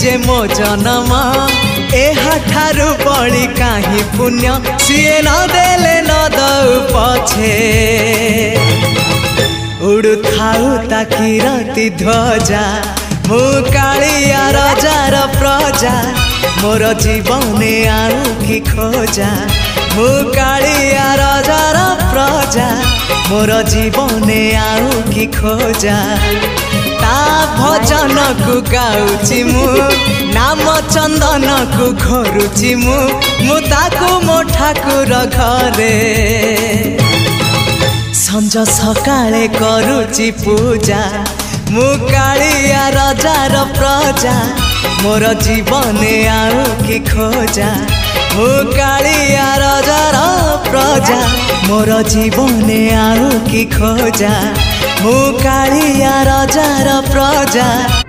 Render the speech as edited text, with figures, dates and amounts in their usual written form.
जे मो जनम एहाठारु बड़ी काहि पुण्य सीए न देले न दउ पछे उड़ु थाउ ताकि रति ध्वजा मु कालिया राजार प्रजा मोर जीवने आउ कि खोजा मु कालिया राजार प्रजा मोर जीवने आउ कि खोजा ता भजन को गाउची मु नाम चंदन को घरुची मु ताकू मो ठाकुर घरे संज सकाळे करुची पूजा मु कालिया राजार प्रजा मोर जीवने आउ कि खोजा मु कालिया राजार प्रजा मोर जीवने आउ कि खोजा मु कालिया राजार प्रजा।